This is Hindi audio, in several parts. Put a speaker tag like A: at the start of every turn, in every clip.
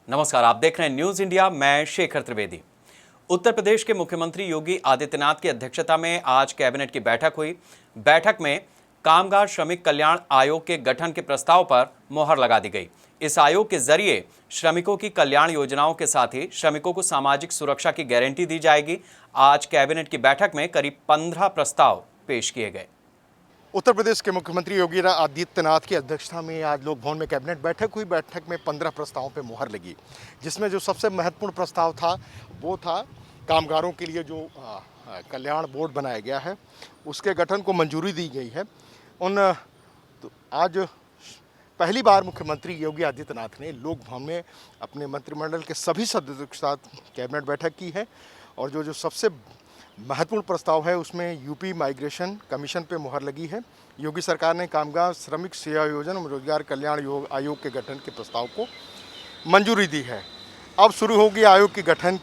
A: नमस्कार, आप देख रहे हैं न्यूज इंडिया। मैं शेखर त्रिवेदी। उत्तर प्रदेश के मुख्यमंत्री योगी आदित्यनाथ की अध्यक्षता में आज कैबिनेट की बैठक हुई। बैठक में कामगार श्रमिक कल्याण आयोग के गठन के प्रस्ताव पर मोहर लगा दी गई। इस आयोग के जरिए श्रमिकों की कल्याण योजनाओं के साथ ही श्रमिकों को सामाजिक सुरक्षा की गारंटी दी जाएगी। आज कैबिनेट की बैठक में करीब 15 प्रस्ताव पेश किए गए।
B: उत्तर प्रदेश के मुख्यमंत्री योगी आदित्यनाथ की अध्यक्षता में आज लोक भवन में कैबिनेट बैठक हुई। बैठक में 15 प्रस्तावों पर मुहर लगी, जिसमें जो सबसे महत्वपूर्ण प्रस्ताव था वो था कामगारों के लिए जो कल्याण बोर्ड बनाया गया है उसके गठन को मंजूरी दी गई है। आज पहली बार मुख्यमंत्री योगी आदित्यनाथ ने लोक भवन में अपने मंत्रिमंडल के सभी सदस्यों के साथ कैबिनेट बैठक की है और जो सबसे महत्वपूर्ण प्रस्ताव है उसमें यूपी माइग्रेशन कमीशन पे मुहर लगी है। योगी सरकार ने कामगार श्रमिक सेवा योजना और रोजगार कल्याण आयोग के गठन के प्रस्ताव को मंजूरी दी है। अब शुरू होगी आयोग के गठन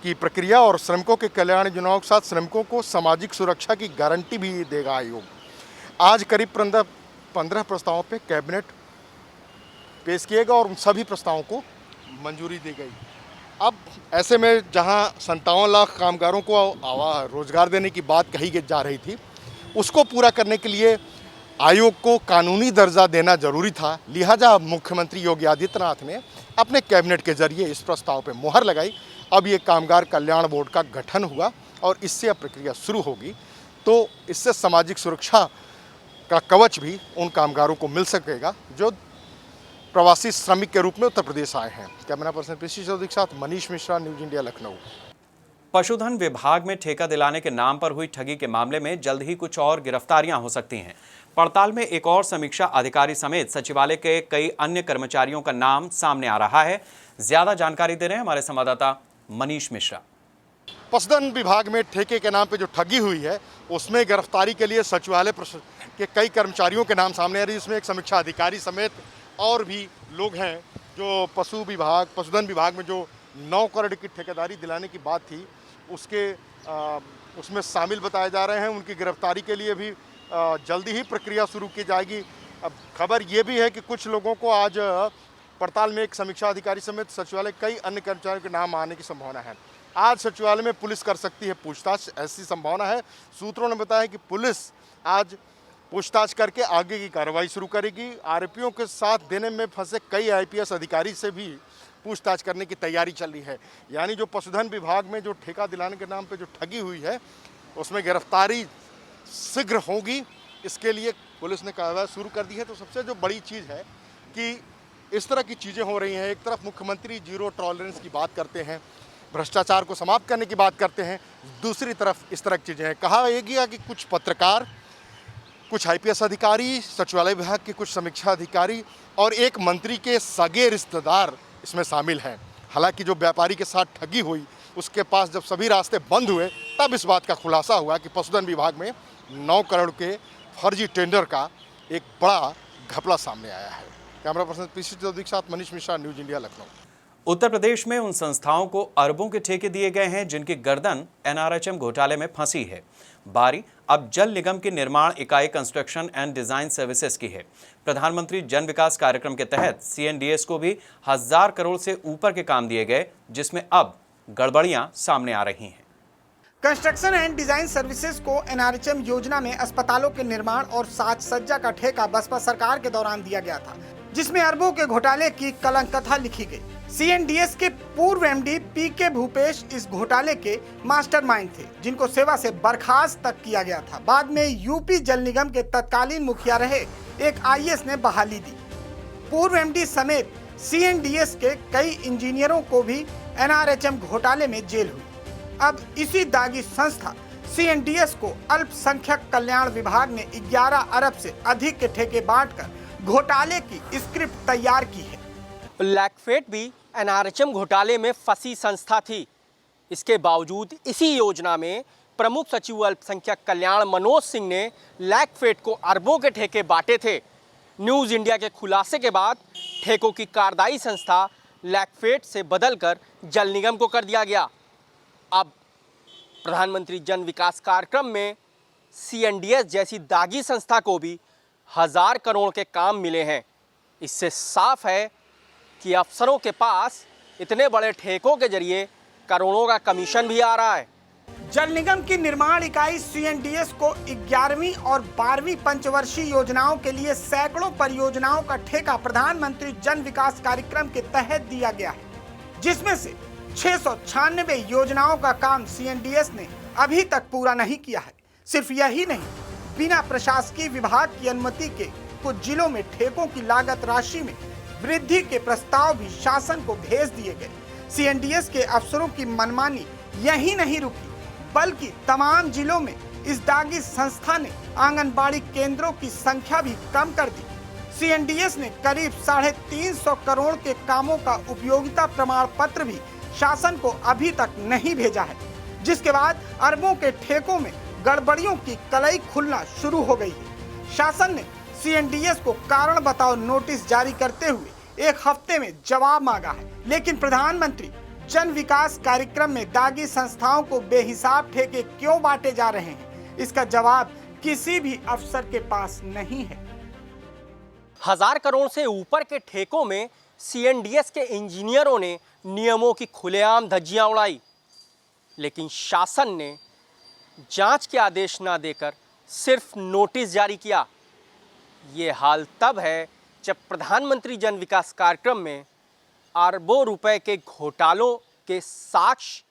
B: की प्रक्रिया और श्रमिकों के कल्याण योजनाओं के साथ श्रमिकों को सामाजिक सुरक्षा की गारंटी भी देगा आयोग। आज करीब 15 प्रस्तावों पर कैबिनेट पेश किएगा और उन सभी प्रस्तावों को मंजूरी दी गई। अब ऐसे में जहां 57 लाख कामगारों को रोजगार देने की बात कही जा रही थी, उसको पूरा करने के लिए आयोग को कानूनी दर्जा देना जरूरी था। लिहाजा मुख्यमंत्री योगी आदित्यनाथ ने अपने कैबिनेट के जरिए इस प्रस्ताव पर मोहर लगाई। अब ये कामगार कल्याण बोर्ड का गठन हुआ और इससे अब प्रक्रिया शुरू होगी, तो इससे सामाजिक सुरक्षा का कवच भी उन कामगारों को मिल सकेगा जो प्रवासी श्रमिक के रूप में उत्तर प्रदेश आए हैं। कैमरा पर्सन पीसी चौधरी के साथ मनीष मिश्रा, न्यूज इंडिया, लखनऊ।
A: पशुधन विभाग में ठेका दिलाने के नाम पर हुई ठगी के मामले में जल्द ही कुछ और गिरफ्तारियां हो सकती हैं। पड़ताल में एक और समीक्षा अधिकारी समेत सचिवालय के कई अन्य कर्मचारियों का नाम सामने आ रहा है। ज्यादा जानकारी दे रहे हैं हमारे संवाददाता मनीष मिश्रा।
B: पशुधन विभाग में ठेके के नाम पे जो ठगी हुई है उसमें गिरफ्तारी के लिए सचिवालय के कई कर्मचारियों के नाम सामने आ रही है। इसमें एक समीक्षा अधिकारी समेत और भी लोग हैं जो पशुधन विभाग में जो 9 करोड़ की ठेकेदारी दिलाने की बात थी उसमें शामिल बताए जा रहे हैं। उनकी गिरफ्तारी के लिए भी जल्दी ही प्रक्रिया शुरू की जाएगी। अब खबर ये भी है कि कुछ लोगों को आज पड़ताल में एक समीक्षा अधिकारी समेत सचिवालय कई अन्य कर्मचारियों के नाम आने की संभावना है। आज सचिवालय में पुलिस कर सकती है पूछताछ, ऐसी संभावना है। सूत्रों ने बताया कि पुलिस आज पूछताछ करके आगे की कार्रवाई शुरू करेगी। आरोपियों के साथ देने में फंसे कई आईपीएस अधिकारी से भी पूछताछ करने की तैयारी चल रही है। यानी जो पशुधन विभाग में जो ठेका दिलाने के नाम पे जो ठगी हुई है उसमें गिरफ्तारी शीघ्र होगी, इसके लिए पुलिस ने कार्रवाई शुरू कर दी है। तो सबसे जो बड़ी चीज़ है कि इस तरह की चीज़ें हो रही हैं। एक तरफ मुख्यमंत्री जीरो टॉलरेंस की बात करते हैं, भ्रष्टाचार को समाप्त करने की बात करते हैं, दूसरी तरफ इस तरह की चीज़ें हैं। कहा यह गया कि कुछ पत्रकार, कुछ आईपीएस अधिकारी, सचिवालय विभाग के कुछ समीक्षा अधिकारी और एक मंत्री के सगे रिश्तेदार इसमें शामिल हैं। हालांकि जो व्यापारी के साथ ठगी हुई उसके पास जब सभी रास्ते बंद हुए तब इस बात का खुलासा हुआ कि पशुधन विभाग में 9 करोड़ के फर्जी टेंडर का एक बड़ा घपला सामने आया है। कैमरा पर्सन पीसी चौधरी के साथ मनीष मिश्रा, न्यूज इंडिया, लखनऊ।
A: उत्तर प्रदेश में उन संस्थाओं को अरबों के ठेके दिए गए हैं जिनकी गर्दन एनआरएचएम घोटाले में फंसी है। बारी अब जल निगम की निर्माण इकाई कंस्ट्रक्शन एंड डिजाइन सर्विसेज की है। प्रधानमंत्री जन विकास कार्यक्रम के तहत सीएनडीएस को भी 1000 करोड़ से ऊपर के काम दिए गए, जिसमें अब गड़बड़ियां सामने आ रही हैं।
C: कंस्ट्रक्शन एंड डिजाइन सर्विसेज को एनआरएचएम योजना में अस्पतालों के निर्माण और साज सज्जा का ठेका बसपा सरकार के दौरान दिया गया था, जिसमें अरबों के घोटाले की कलंक कथा लिखी गई। सीएनडीएस के पूर्व एमडी पीके भूपेश इस घोटाले के मास्टरमाइंड थे, जिनको सेवा से बर्खास्त तक किया गया था। बाद में यूपी जल निगम के तत्कालीन मुखिया रहे एक आईएएस ने बहाली दी। पूर्व एमडी समेत सीएनडीएस के कई इंजीनियरों को भी एनआरएचएम घोटाले में जेल हुई। अब इसी दागी संस्था सीएनडीएस को अल्पसंख्यक कल्याण विभाग ने 11 अरब से अधिक के ठेके बांटकर घोटाले की स्क्रिप्ट तैयार की है।
D: लैकफेड भी एनआरएचएम घोटाले में फंसी संस्था थी। इसके बावजूद इसी योजना में प्रमुख सचिव अल्पसंख्यक कल्याण मनोज सिंह ने लैकफेड को अरबों के ठेके बांटे थे। न्यूज़ इंडिया के खुलासे के बाद ठेकों की कार्यदायी संस्था लैकफेड से बदलकर जल निगम को कर दिया गया। अब प्रधानमंत्री जन विकास कार्यक्रम में सीएनडीएस जैसी दागी संस्था को भी 1000 करोड़ के काम मिले हैं। इससे साफ है कि अफसरों के पास इतने बड़े ठेकों के जरिए करोड़ों का कमीशन भी आ रहा है।
C: जल निगम की निर्माण इकाई सीएनडीएस को 11वीं और 12वीं पंचवर्षीय योजनाओं के लिए सैकड़ों परियोजनाओं का ठेका प्रधानमंत्री जन विकास कार्यक्रम के तहत दिया गया है, जिसमें से 696 योजनाओं का काम सीएनडीएस ने अभी तक पूरा नहीं किया है। सिर्फ यही नहीं, बिना प्रशासकीय विभाग की अनुमति के कुछ जिलों में ठेकों की लागत राशि में वृद्धि के प्रस्ताव भी शासन को भेज दिए गए। सीएनडीएस के अफसरों की मनमानी यही नहीं रुकी, बल्कि तमाम जिलों में इस दागी संस्था ने आंगनबाड़ी केंद्रों की संख्या भी कम कर दी। सीएनडीएस ने करीब 350 करोड़ के कामों का उपयोगिता प्रमाण पत्र भी शासन को अभी तक नहीं भेजा है, जिसके बाद अरबों के ठेकों में गड़बड़ियों की कलई खुलना शुरू हो गई है। शासन ने सीएनडीएस को कारण बताओ नोटिस जारी करते हुए 1 हफ्ते में जवाब मांगा है, लेकिन प्रधानमंत्री जन विकास कार्यक्रम में दागी संस्थाओं को बेहिसाब ठेके क्यों बांटे जा रहे हैं, इसका जवाब किसी भी अफसर के पास नहीं है।
D: 1000 करोड़ से ऊपर के ठेकों में सीएनडीएस के इंजीनियरों ने नियमों की खुलेआम धज्जियां उड़ाई, लेकिन शासन ने जांच के आदेश न देकर सिर्फ नोटिस जारी किया। ये हाल तब है जब प्रधानमंत्री जन विकास कार्यक्रम में अरबों रुपए के घोटालों के साक्ष्य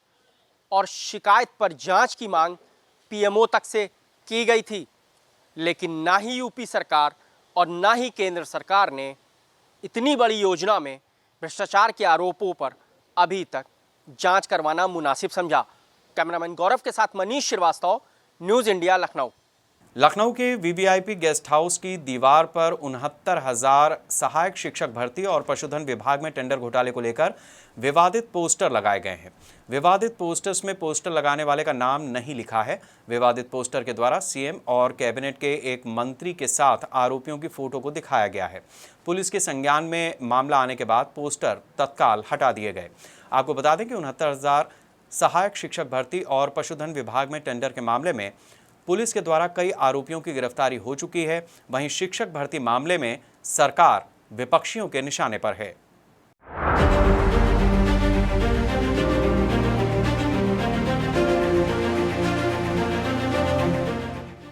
D: और शिकायत पर जांच की मांग पीएमओ तक से की गई थी, लेकिन ना ही यूपी सरकार और ना ही केंद्र सरकार ने इतनी बड़ी योजना में भ्रष्टाचार के आरोपों पर अभी तक जांच करवाना मुनासिब समझा। कैमरामैन गौरव के साथ मनीष श्रीवास्तव, न्यूज़ इंडिया, लखनऊ।
A: लखनऊ के वीवीआईपी गेस्ट हाउस की दीवार पर 69,000 सहायक शिक्षक भर्ती और पशुधन विभाग में टेंडर घोटाले को लेकर विवादित पोस्टर लगाए गए हैं। विवादित पोस्टर्स में पोस्टर लगाने वाले का नाम नहीं लिखा है। विवादित पोस्टर के द्वारा सीएम और कैबिनेट के एक मंत्री के साथ आरोपियों की फोटो को दिखाया गया है। पुलिस के संज्ञान में मामला आने के बाद पोस्टर तत्काल हटा दिए गए। आपको बता दें कि 69,000 सहायक शिक्षक भर्ती और पशुधन विभाग में टेंडर के मामले में पुलिस के द्वारा कई आरोपियों की गिरफ्तारी हो चुकी है। वहीं शिक्षक भर्ती मामले में सरकार विपक्षियों के निशाने पर है।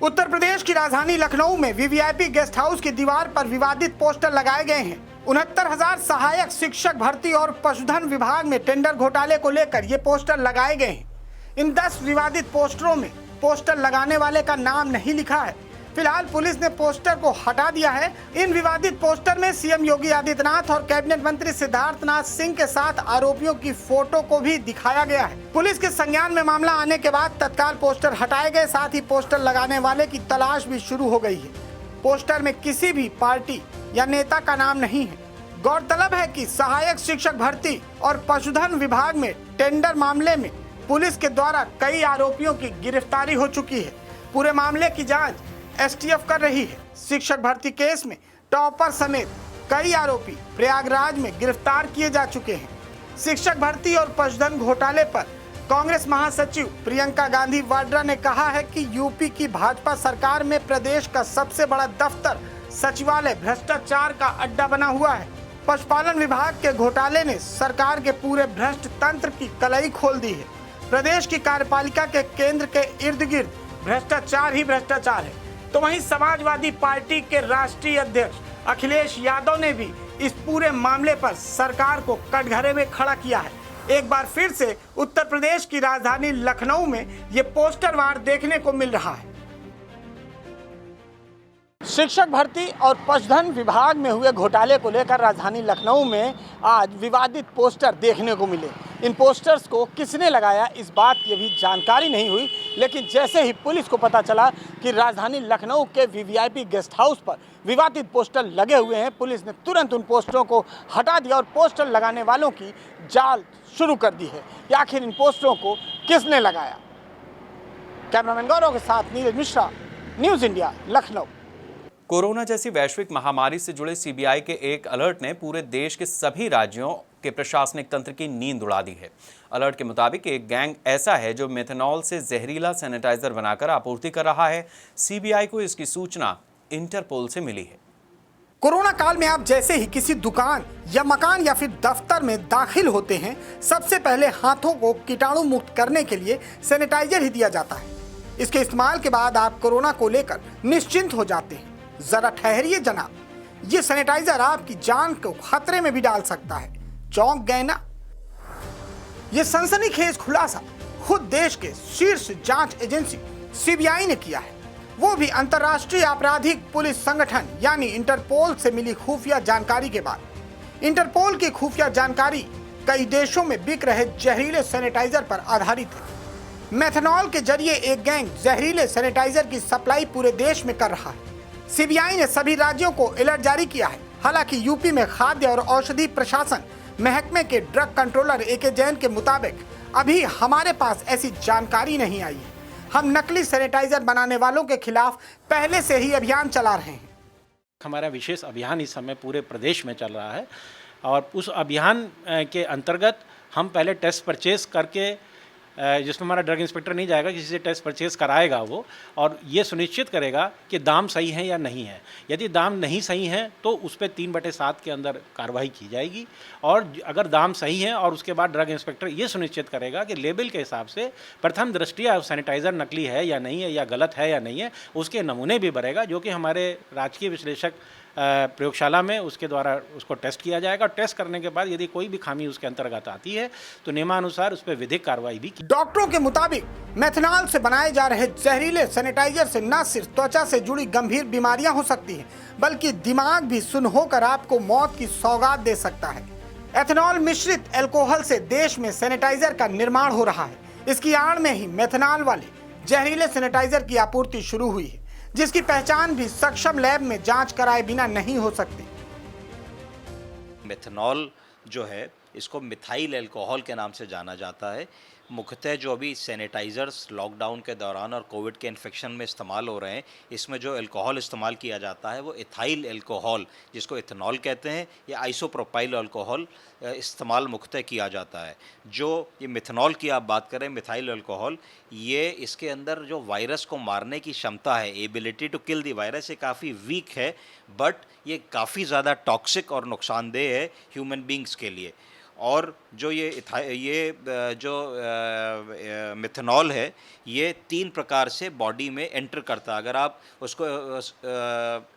C: उत्तर प्रदेश की राजधानी लखनऊ में वीवीआईपी गेस्ट हाउस की दीवार पर विवादित पोस्टर लगाए गए हैं। 69,000 सहायक शिक्षक भर्ती और पशुधन विभाग में टेंडर घोटाले को लेकर ये पोस्टर लगाए गए हैं। इन 10 विवादित पोस्टरों में पोस्टर लगाने वाले का नाम नहीं लिखा है। फिलहाल पुलिस ने पोस्टर को हटा दिया है। इन विवादित पोस्टर में सीएम योगी आदित्यनाथ और कैबिनेट मंत्री सिद्धार्थनाथ सिंह के साथ आरोपियों की फोटो को भी दिखाया गया है। पुलिस के संज्ञान में मामला आने के बाद तत्काल पोस्टर हटाए गए, साथ ही पोस्टर लगाने वाले की तलाश भी शुरू हो गई है। पोस्टर में किसी भी पार्टी या नेता का नाम नहीं है। गौरतलब है कि सहायक शिक्षक भर्ती और पशुधन विभाग में टेंडर मामले में पुलिस के द्वारा कई आरोपियों की गिरफ्तारी हो चुकी है। पूरे मामले की जांच एसटीएफ कर रही है। शिक्षक भर्ती केस में टॉपर समेत कई आरोपी प्रयागराज में गिरफ्तार किए जा चुके हैं। शिक्षक भर्ती और पशुधन घोटाले पर कांग्रेस महासचिव प्रियंका गांधी वाड्रा ने कहा है कि यूपी की भाजपा सरकार में प्रदेश का सबसे बड़ा दफ्तर सचिवालय भ्रष्टाचार का अड्डा बना हुआ है। पशुपालन विभाग के घोटाले ने सरकार के पूरे भ्रष्ट तंत्र की कलई खोल दी है। प्रदेश की कार्यपालिका के केंद्र के इर्द गिर्द भ्रष्टाचार ही भ्रष्टाचार है। तो वहीं समाजवादी पार्टी के राष्ट्रीय अध्यक्ष अखिलेश यादव ने भी इस पूरे मामले पर सरकार को कटघरे में खड़ा किया है। एक बार फिर से उत्तर प्रदेश की राजधानी लखनऊ में ये पोस्टर वार देखने को मिल रहा है। शिक्षक भर्ती और पशुधन विभाग में हुए घोटाले को लेकर राजधानी लखनऊ में आज विवादित पोस्टर देखने को मिले। इन पोस्टर्स को किसने लगाया इस बात की अभी जानकारी नहीं हुई, लेकिन जैसे ही पुलिस को पता चला कि राजधानी लखनऊ के वीवीआईपी गेस्ट हाउस पर विवादित पोस्टर लगे हुए हैं, पुलिस ने तुरंत उन पोस्टरों को हटा दिया और पोस्टर लगाने वालों की जांच शुरू कर दी है कि आखिर इन पोस्टरों को किसने लगाया। कैमरामैन गौरव के साथ Neeraj Mishra, news India, Lucknow.
A: Corona जैसी वैश्विक महामारी से जुड़े सीबीआई के एक अलर्ट ने पूरे देश के सभी राज्यों के प्रशासनिक तंत्र की नींद उड़ा दी है। अलर्ट के मुताबिक एक गैंग ऐसा है जो मेथनॉल से जहरीला सैनिटाइजर बनाकर आपूर्ति कर रहा है। सीबीआई को इसकी सूचना इंटरपोल से मिली है।
C: कोरोना काल में आप जैसे ही किसी दुकान या मकान या फिर दफ्तर में दाखिल होते हैं, सबसे पहले हाथों को कीटाणु मुक्त करने के लिए सैनिटाइजर ही दिया जाता है। इसके इस्तेमाल के बाद आप कोरोना को लेकर निश्चिंत हो जाते हैं। जरा ठहरिए जनाब, ये सैनिटाइजर आपकी जान को खतरे में भी डाल सकता है। चौंक गए ना? ये सनसनीखेज खुलासा खुद देश के शीर्ष जांच एजेंसी सीबीआई ने किया है, वो भी अंतर्राष्ट्रीय आपराधिक पुलिस संगठन यानी इंटरपोल से मिली खुफिया जानकारी के बाद। इंटरपोल की खुफिया जानकारी कई देशों में बिक रहे जहरीले सैनिटाइजर पर आधारित है। मेथनॉल के जरिए एक गैंग जहरीले सैनिटाइजर की सप्लाई पूरे देश में कर रहा है। सीबीआई ने सभी राज्यों को अलर्ट जारी किया है। हालांकि यूपी में खाद्य और औषधि प्रशासन महकमे के ड्रग कंट्रोलर एके जैन के मुताबिक अभी हमारे पास ऐसी जानकारी नहीं आई है। हम नकली सैनिटाइजर बनाने वालों के खिलाफ पहले से ही अभियान चला रहे हैं।
E: हमारा विशेष अभियान इस समय पूरे प्रदेश में चल रहा है और उस अभियान के अंतर्गत हम पहले टेस्ट परचेज करके, जिसमें हमारा ड्रग इंस्पेक्टर नहीं जाएगा, किसी से टेस्ट परचेज कराएगा वो, और ये सुनिश्चित करेगा कि दाम सही है या नहीं है। यदि दाम नहीं सही है तो उस पर 3/7 के अंदर कार्रवाई की जाएगी, और अगर दाम सही है और उसके बाद ड्रग इंस्पेक्टर ये सुनिश्चित करेगा कि लेबल के हिसाब से प्रथम दृष्टया सैनिटाइज़र नकली है या नहीं है या गलत है या नहीं है, उसके नमूने भी भरेगा, जो कि हमारे राजकीय विश्लेषक प्रयोगशाला में उसके द्वारा उसको टेस्ट किया जाएगा। टेस्ट करने के बाद यदि कोई भी खामी उसके अंतर्गत आती है तो नियमानुसार उस पर विधिक कार्रवाई भी की।
C: डॉक्टरों के मुताबिक मेथनॉल से बनाए जा रहे जहरीले सैनिटाइजर से न सिर्फ त्वचा से जुड़ी गंभीर बीमारियां हो सकती हैं, बल्कि दिमाग भी सुन्न होकर आपको मौत की सौगात दे सकता है। एथेनॉल मिश्रित अल्कोहल से देश में सैनिटाइजर का निर्माण हो रहा है। इसकी आड़ में ही मेथनॉल वाले जहरीले सैनिटाइजर की आपूर्ति शुरू हुई है, जिसकी पहचान भी सक्षम लैब में जांच कराए बिना नहीं हो सकती।
F: मेथनॉल जो है, इसको मिथाइल अल्कोहल के नाम से जाना जाता है। मुख्यतः जो अभी सैनिटाइज़र्स लॉकडाउन के दौरान और कोविड के इन्फेक्शन में इस्तेमाल हो रहे हैं, इसमें जो अल्कोहल इस्तेमाल किया जाता है वो इथाइल अल्कोहल, जिसको इथेनॉल कहते हैं, या आइसोप्रोपाइल अल्कोहल इस्तेमाल मुख्यतः किया जाता है। जो ये मिथेनॉल की आप बात करें, मिथाइल अल्कोहल, ये इसके अंदर जो वायरस को मारने की क्षमता है, ability to kill the virus, ये काफ़ी वीक है, बट ये काफ़ी ज़्यादा टॉक्सिक और नुकसानदेह है ह्यूमन बींग्स के लिए। और जो ये जो मिथेनॉल है, ये 3 प्रकार से बॉडी में एंटर करता है। अगर आप उसको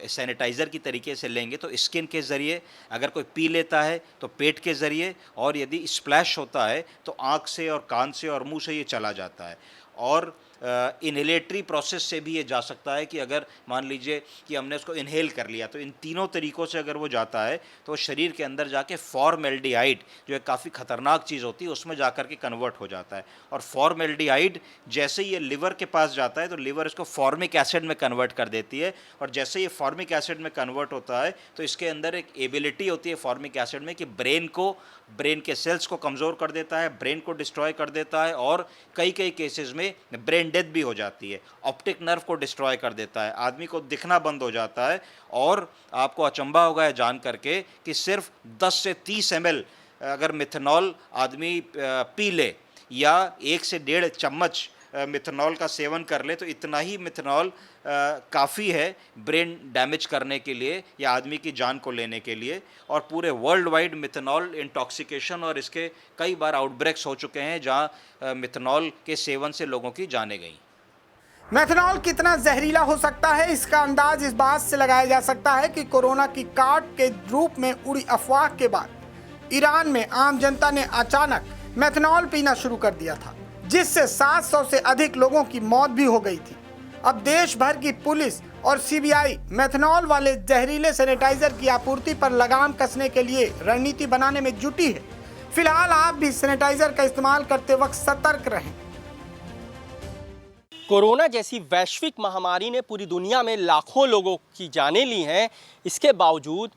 F: सैनिटाइज़र की तरीके से लेंगे तो स्किन के ज़रिए, अगर कोई पी लेता है तो पेट के ज़रिए, और यदि स्प्लैश होता है तो आँख से और कान से और मुंह से ये चला जाता है। और इनहेलेटरी प्रोसेस से भी ये जा सकता है कि अगर मान लीजिए कि हमने उसको इनहेल कर लिया, तो इन तीनों तरीक़ों से अगर वो जाता है तो शरीर के अंदर जाके फॉर्मेल्डिहाइड, जो एक काफ़ी ख़तरनाक चीज़ होती है, उसमें जाकर के कन्वर्ट हो जाता है। और फॉर्मेल्डिहाइड जैसे ये लिवर के पास जाता है तो लिवर इसको फॉर्मिक एसिड में कन्वर्ट कर देती है, और जैसे ये फॉर्मिक एसिड में कन्वर्ट होता है तो इसके अंदर एक एबिलिटी होती है फॉर्मिक एसिड में कि ब्रेन के सेल्स को कमज़ोर कर देता है, ब्रेन को डिस्ट्रॉय कर देता है, और कई केसेस में ब्रेन डेथ भी हो जाती है। ऑप्टिक नर्व को डिस्ट्रॉय कर देता है, आदमी को दिखना बंद हो जाता है। और आपको अचंभा होगा यह जान करके कि सिर्फ 10 से 30 ml अगर मिथेनॉल आदमी पी ले, या 1 से 1.5 चम्मच मिथेनॉल का सेवन कर ले, तो इतना ही मिथेनॉल काफ़ी है ब्रेन डैमेज करने के लिए या आदमी की जान को लेने के लिए। और पूरे वर्ल्ड वाइड मिथेनॉल इंटॉक्सिकेशन और इसके कई बार आउटब्रेक्स हो चुके हैं, जहां मिथेनॉल के सेवन से लोगों की जानें गई।
C: मेथनॉल कितना जहरीला हो सकता है, इसका अंदाज इस बात से लगाया जा सकता है कि कोरोना की काट के रूप में उड़ी अफवाह के बाद ईरान में आम जनता ने अचानक मेथनॉल पीना शुरू कर दिया था, जिससे 700 से अधिक लोगों की मौत भी हो गई थी। अब देश भर की पुलिस और सीबीआई मेथनॉल वाले जहरीले सैनिटाइजर की आपूर्ति पर लगाम कसने के लिए रणनीति बनाने में जुटी है। फिलहाल आप भी सैनिटाइजर का इस्तेमाल करते वक्त सतर्क रहें।
D: कोरोना जैसी वैश्विक महामारी ने पूरी दुनिया में लाखों लोगों की जानें ली हैं। इसके बावजूद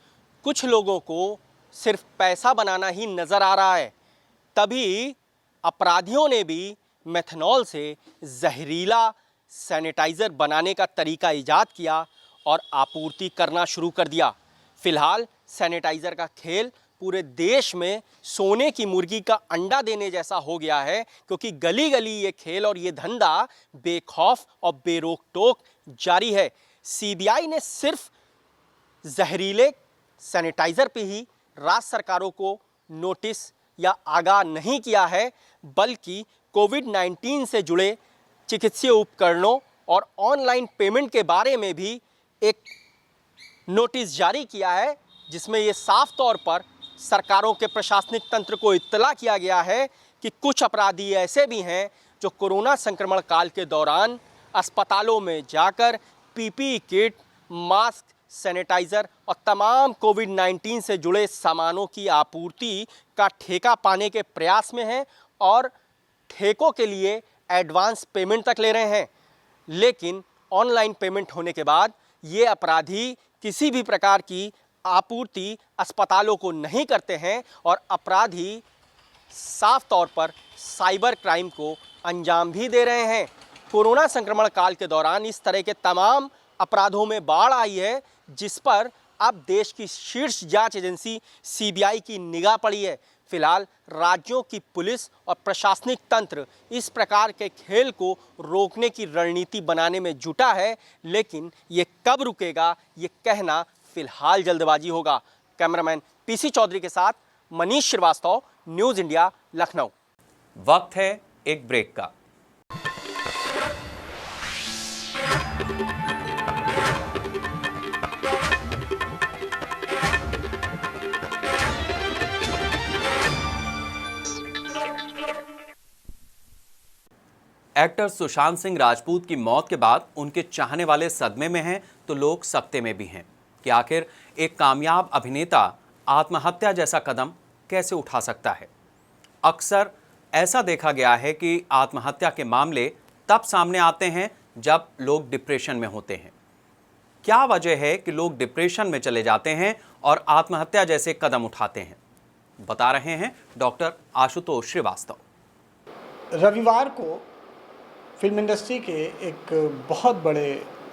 D: कुछ लोगों को सिर्फ पैसा बनाना ही नजर आ रहा है। तभी अपराधियों ने भी मेथनॉल से जहरीला सैनिटाइज़र बनाने का तरीका ईजाद किया और आपूर्ति करना शुरू कर दिया। फिलहाल सैनिटाइज़र का खेल पूरे देश में सोने की मुर्गी का अंडा देने जैसा हो गया है, क्योंकि गली गली ये खेल और ये धंधा बेखौफ और बेरोक टोक जारी है। सीबीआई ने सिर्फ जहरीले सैनिटाइज़र पे ही राज्य सरकारों को नोटिस या आगाह नहीं किया है, बल्कि कोविड-19 से जुड़े चिकित्सीय उपकरणों और ऑनलाइन पेमेंट के बारे में भी एक नोटिस जारी किया है, जिसमें ये साफ तौर पर सरकारों के प्रशासनिक तंत्र को इत्तला किया गया है कि कुछ अपराधी ऐसे भी हैं जो कोरोना संक्रमण काल के दौरान अस्पतालों में जाकर पीपीई किट, मास्क, सैनिटाइज़र और तमाम कोविड-19 से जुड़े सामानों की आपूर्ति का ठेका पाने के प्रयास में हैं और ठेकों के लिए एडवांस पेमेंट तक ले रहे हैं। लेकिन ऑनलाइन पेमेंट होने के बाद ये अपराधी किसी भी प्रकार की आपूर्ति अस्पतालों को नहीं करते हैं और अपराधी साफ तौर पर साइबर क्राइम को अंजाम भी दे रहे हैं। कोरोना संक्रमण काल के दौरान इस तरह के तमाम अपराधों में बाढ़ आई है, जिस पर अब देश की शीर्ष जांच एजेंसी सीबीआई की निगाह पड़ी है। फिलहाल राज्यों की पुलिस और प्रशासनिक तंत्र इस प्रकार के खेल को रोकने की रणनीति बनाने में जुटा है, लेकिन ये कब रुकेगा ये कहना फिलहाल जल्दबाजी होगा। कैमरामैन पीसी चौधरी के साथ मनीष श्रीवास्तव, न्यूज़ इंडिया, लखनऊ।
A: वक्त है एक ब्रेक का। एक्टर सुशांत सिंह राजपूत की मौत के बाद उनके चाहने वाले सदमे में हैं तो लोग सकते में भी हैं कि आखिर एक कामयाब अभिनेता आत्महत्या जैसा कदम कैसे उठा सकता है। अक्सर ऐसा देखा गया है कि आत्महत्या के मामले तब सामने आते हैं जब लोग डिप्रेशन में होते हैं। क्या वजह है कि लोग डिप्रेशन में चले जाते हैं और आत्महत्या जैसे कदम उठाते हैं, बता रहे हैं डॉक्टर आशुतोष श्रीवास्तव।
C: रविवार को फिल्म इंडस्ट्री के एक बहुत बड़े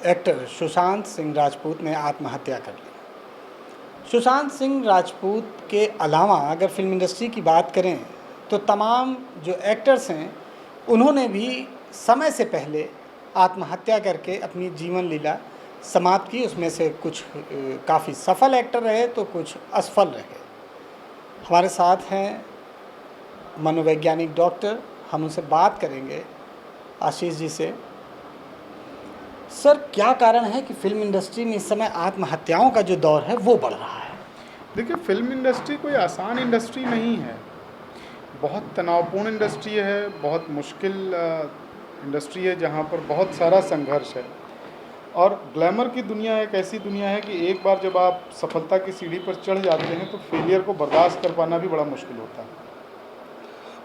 C: एक्टर सुशांत सिंह राजपूत ने आत्महत्या कर ली। सुशांत सिंह राजपूत के अलावा अगर फिल्म इंडस्ट्री की बात करें तो तमाम जो एक्टर्स हैं उन्होंने भी समय से पहले आत्महत्या करके अपनी जीवन लीला समाप्त की। उसमें से कुछ काफ़ी सफल एक्टर रहे तो कुछ असफल रहे। हमारे साथ हैं मनोवैज्ञानिक डॉक्टर, हम उनसे बात करेंगे, आशीष जी से। सर, क्या कारण है कि फिल्म इंडस्ट्री में इस समय आत्महत्याओं का जो दौर है वो बढ़ रहा है?
G: देखिए, फिल्म इंडस्ट्री कोई आसान इंडस्ट्री नहीं है, बहुत तनावपूर्ण इंडस्ट्री है, बहुत मुश्किल इंडस्ट्री है जहाँ पर बहुत सारा संघर्ष है। और ग्लैमर की दुनिया एक ऐसी दुनिया है कि एक बार जब आप सफलता की सीढ़ी पर चढ़ जाते हैं तो फेलियर को बर्दाश्त कर पाना भी बड़ा मुश्किल होता है।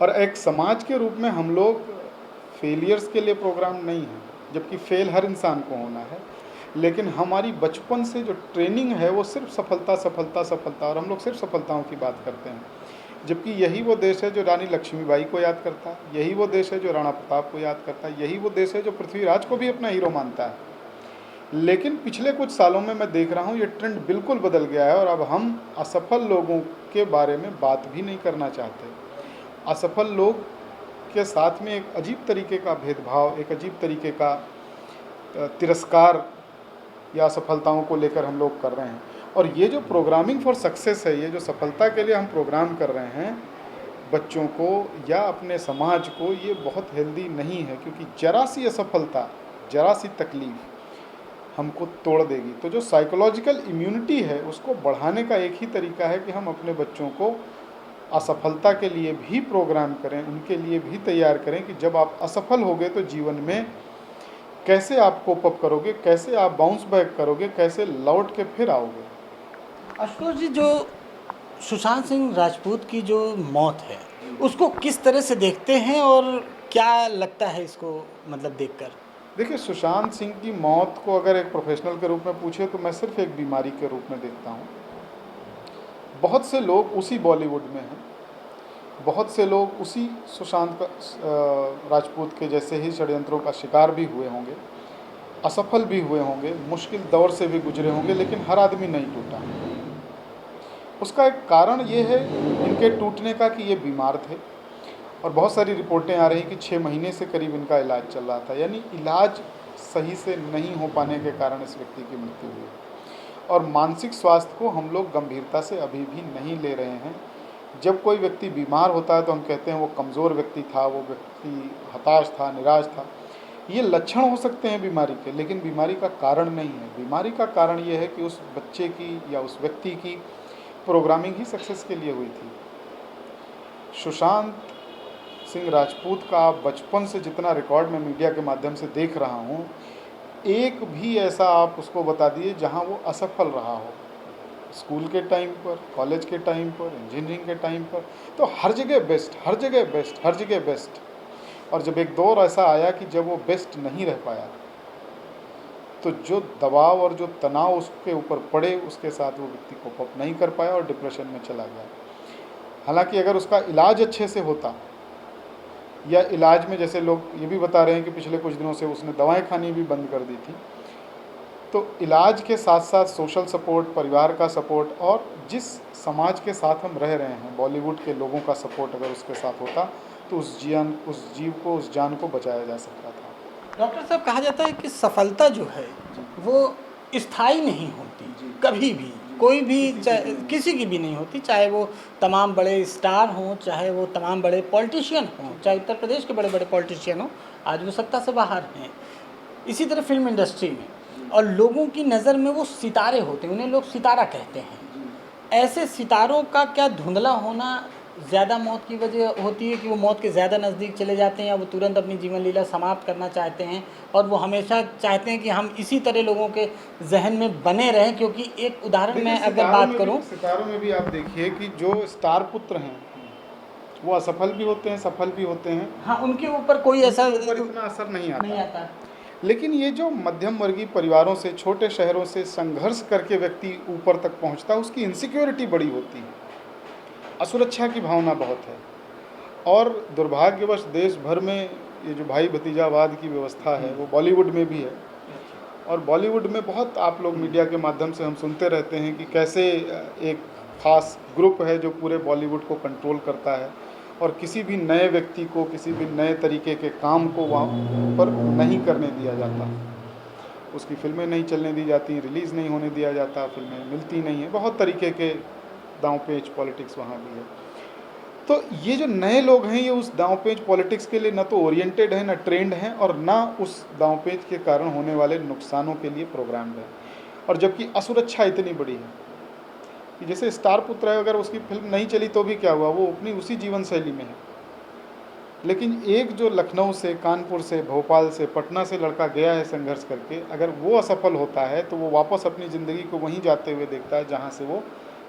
G: और एक समाज के रूप में हम लोग फेलियर्स के लिए प्रोग्राम नहीं है, जबकि फेल हर इंसान को होना है। लेकिन हमारी बचपन से जो ट्रेनिंग है वो सिर्फ सफलता सफलता सफलता, और हम लोग सिर्फ सफलताओं की बात करते हैं। जबकि यही वो देश है जो रानी लक्ष्मीबाई को याद करता है, यही वो देश है जो राणा प्रताप को याद करता है, यही वो देश है जो पृथ्वीराज को भी अपना हीरो मानता है। लेकिन पिछले कुछ सालों में मैं देख रहा हूँ ये ट्रेंड बिल्कुल बदल गया है और अब हम असफल लोगों के बारे में बात भी नहीं करना चाहते। असफल लोग के साथ में एक अजीब तरीके का भेदभाव, एक अजीब तरीके का तिरस्कार या असफलताओं को लेकर हम लोग कर रहे हैं। और ये जो प्रोग्रामिंग फॉर सक्सेस है, ये जो सफलता के लिए हम प्रोग्राम कर रहे हैं बच्चों को या अपने समाज को, ये बहुत हेल्दी नहीं है, क्योंकि जरा सी असफलता, जरा सी तकलीफ हमको तोड़ देगी। तो जो साइकोलॉजिकल इम्यूनिटी है उसको बढ़ाने का एक ही तरीका है कि हम अपने बच्चों को असफलता के लिए भी प्रोग्राम करें, उनके लिए भी तैयार करें कि जब आप असफल होगे तो जीवन में कैसे आप कोप अप करोगे, कैसे आप बाउंस बैक करोगे, कैसे लौट के फिर आओगे।
C: आशुतोष जी, जो सुशांत सिंह राजपूत की जो मौत है उसको किस तरह से देखते हैं और क्या लगता है इसको मतलब देखकर?
G: देखिए, सुशांत सिंह की मौत को अगर एक प्रोफेशनल के रूप में पूछे तो मैं सिर्फ एक बीमारी के रूप में देखता हूँ। बहुत से लोग उसी बॉलीवुड में हैं, बहुत से लोग उसी सुशांत राजपूत के जैसे ही षड्यंत्रों का शिकार भी हुए होंगे, असफल भी हुए होंगे, मुश्किल दौर से भी गुजरे होंगे, लेकिन हर आदमी नहीं टूटा। उसका एक कारण ये है इनके टूटने का कि ये बीमार थे और बहुत सारी रिपोर्टें आ रही कि 6 महीने से करीब इनका इलाज चल रहा था, यानी इलाज सही से नहीं हो पाने के कारण इस व्यक्ति की मृत्यु हुई। और मानसिक स्वास्थ्य को हम लोग गंभीरता से अभी भी नहीं ले रहे हैं। जब कोई व्यक्ति बीमार होता है तो हम कहते हैं वो कमज़ोर व्यक्ति था, वो व्यक्ति हताश था, निराश था। ये लक्षण हो सकते हैं बीमारी के, लेकिन बीमारी का कारण नहीं है। बीमारी का कारण ये है कि उस बच्चे की या उस व्यक्ति की प्रोग्रामिंग ही सक्सेस के लिए हुई थी। सुशांत सिंह राजपूत का बचपन से जितना रिकॉर्ड मैं मीडिया के माध्यम से देख रहा हूँ, एक भी ऐसा आप उसको बता दिए जहाँ वो असफल रहा हो। स्कूल के टाइम पर, कॉलेज के टाइम पर, इंजीनियरिंग के टाइम पर, तो हर जगह बेस्ट, हर जगह बेस्ट, हर जगह बेस्ट। और जब एक दौर ऐसा आया कि जब वो बेस्ट नहीं रह पाया, तो जो दबाव और जो तनाव उसके ऊपर पड़े, उसके साथ वो व्यक्ति कोप अप नहीं कर पाया और डिप्रेशन में चला गया। हालांकि अगर उसका इलाज अच्छे से होता, या इलाज में जैसे लोग ये भी बता रहे हैं कि पिछले कुछ दिनों से उसने दवाएं खानी भी बंद कर दी थी, तो इलाज के साथ साथ सोशल सपोर्ट, परिवार का सपोर्ट और जिस समाज के साथ हम रह रहे हैं, बॉलीवुड के लोगों का सपोर्ट अगर उसके साथ होता, तो उस जीव को, उस जान को बचाया जा सकता था।
C: डॉक्टर साहब, कहा जाता है कि सफलता जो है वो स्थायी नहीं होती, कभी भी कोई भी किसी की भी नहीं होती, चाहे वो तमाम बड़े स्टार हों, चाहे वो तमाम बड़े पॉलिटिशियन हों, चाहे उत्तर प्रदेश के बड़े बड़े पॉलिटिशियन हों, आज वो सत्ता से बाहर हैं। इसी तरह फिल्म इंडस्ट्री में और लोगों की नज़र में वो सितारे होते हैं, उन्हें लोग सितारा कहते हैं। ऐसे सितारों का क्या धुंधला होना ज़्यादा मौत की वजह होती है कि वो मौत के ज़्यादा नज़दीक चले जाते हैं, या वो तुरंत अपनी जीवन लीला समाप्त करना चाहते हैं और वो हमेशा चाहते हैं कि हम इसी तरह लोगों के जहन में बने रहें? क्योंकि एक उदाहरण मैं अगर बात करूं,
G: सितारों में भी आप देखिए कि जो स्टार पुत्र हैं वो असफल भी होते हैं, सफल भी होते हैं।
C: हाँ, उनके ऊपर कोई ऐसा
G: इतना असर नहीं आता।
C: है।
G: लेकिन ये जो मध्यम वर्गीय परिवारों से, छोटे शहरों से संघर्ष करके व्यक्ति ऊपर तक पहुंचता है, उसकी इनसिक्योरिटी बड़ी होती है, असुरक्षा की भावना बहुत है। और दुर्भाग्यवश देश भर में ये जो भाई भतीजावाद की व्यवस्था है वो बॉलीवुड में भी है। और बॉलीवुड में बहुत आप लोग मीडिया के माध्यम से हम सुनते रहते हैं कि कैसे एक ख़ास ग्रुप है जो पूरे बॉलीवुड को कंट्रोल करता है और किसी भी नए व्यक्ति को, किसी भी नए तरीके के काम को वहाँ पर नहीं करने दिया जाता। उसकी फिल्में नहीं चलने दी जाती, रिलीज़ नहीं होने दिया जाता, फिल्में मिलती नहीं है, बहुत तरीके के दांव पेच पॉलिटिक्स वहाँ भी है। तो ये जो नए लोग हैं, ये उस दांव पेच पॉलिटिक्स के लिए न तो ओरिएंटेड है, न ट्रेंड हैं, और ना उस दांव पेच के कारण होने वाले नुकसानों के लिए प्रोग्राम्ड है। और जबकि असुरक्षा इतनी बड़ी है कि जैसे स्टार पुत्र है, अगर उसकी फिल्म नहीं चली तो भी क्या हुआ, वो अपनी उसी जीवन शैली में है। लेकिन एक जो लखनऊ से, कानपुर से, भोपाल से, पटना से लड़का गया है संघर्ष करके, अगर वो असफल होता है तो वो वापस अपनी ज़िंदगी को वहीं जाते हुए देखता है जहाँ से वो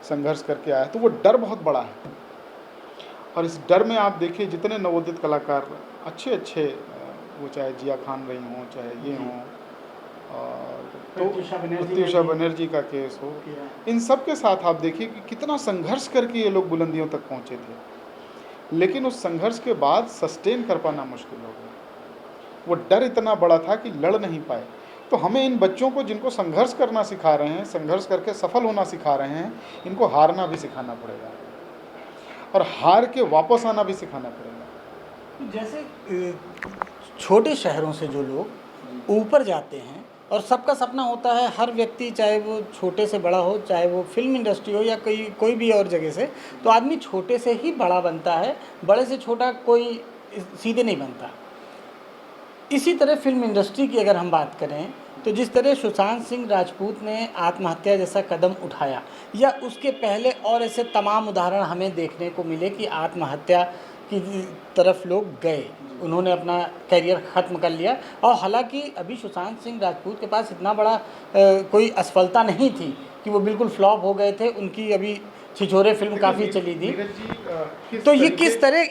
G: संघर्ष करके आया। तो वो डर बहुत बड़ा है। और इस डर में आप देखिए जितने नवोदित कलाकार अच्छे अच्छे, वो चाहे जिया खान रही हों, चाहे ये हों, तो प्रत्युषा बनर्जी का केस हो, इन सब के साथ आप देखिए कि कितना संघर्ष करके ये लोग बुलंदियों तक पहुँचे थे। लेकिन उस संघर्ष के बाद सस्टेन कर पाना मुश्किल हो गया। वो डर इतना बड़ा था कि लड़ नहीं पाए। तो हमें इन बच्चों को, जिनको संघर्ष करना सिखा रहे हैं, संघर्ष करके सफल होना सिखा रहे हैं, इनको हारना भी सिखाना पड़ेगा और हार के वापस आना भी सिखाना पड़ेगा।
C: जैसे छोटे शहरों से जो लोग ऊपर जाते हैं, और सबका सपना होता है, हर व्यक्ति, चाहे वो छोटे से बड़ा हो, चाहे वो फिल्म इंडस्ट्री हो या कोई भी और जगह से, तो आदमी छोटे से ही बड़ा बनता है, बड़े से छोटा कोई सीधे नहीं बनता। इसी तरह फिल्म इंडस्ट्री की अगर हम बात करें, तो जिस तरह सुशांत सिंह राजपूत ने आत्महत्या जैसा कदम उठाया, या उसके पहले और ऐसे तमाम उदाहरण हमें देखने को मिले कि आत्महत्या की तरफ लोग गए, उन्होंने अपना करियर ख़त्म कर लिया। और हालांकि अभी सुशांत सिंह राजपूत के पास इतना बड़ा कोई असफलता नहीं थी कि वो बिल्कुल फ्लॉप हो गए थे, उनकी अभी छिछोरे फिल्म काफ़ी चली थी। तो ये किस तरह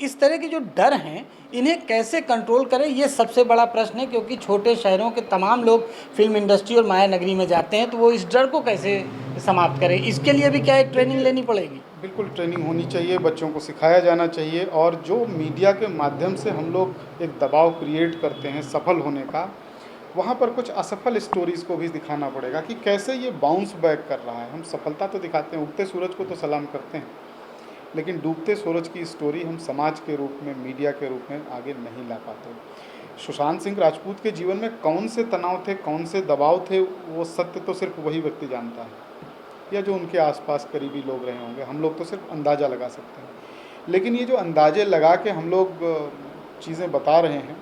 C: इस तरह के जो डर हैं, इन्हें कैसे कंट्रोल करें, ये सबसे बड़ा प्रश्न है। क्योंकि छोटे शहरों के तमाम लोग फिल्म इंडस्ट्री और माया नगरी में जाते हैं, तो वो इस डर को कैसे समाप्त करें? इसके लिए भी क्या एक ट्रेनिंग लेनी पड़ेगी?
G: बिल्कुल ट्रेनिंग होनी चाहिए, बच्चों को सिखाया जाना चाहिए। और जो मीडिया के माध्यम से हम लोग एक दबाव क्रिएट करते हैं सफल होने का, वहाँ पर कुछ असफल स्टोरीज़ को भी दिखाना पड़ेगा कि कैसे ये बाउंस बैक कर रहा है। हम सफलता तो दिखाते हैं, उगते सूरज को तो सलाम करते हैं, लेकिन डूबते सूरज की स्टोरी हम समाज के रूप में, मीडिया के रूप में आगे नहीं ला पाते। सुशांत सिंह राजपूत के जीवन में कौन से तनाव थे, कौन से दबाव थे, वो सत्य तो सिर्फ वही व्यक्ति जानता है, या जो उनके आसपास करीबी लोग रहे होंगे। हम लोग तो सिर्फ अंदाज़ा लगा सकते हैं। लेकिन ये जो अंदाजे लगा के हम लोग चीज़ें बता रहे हैं,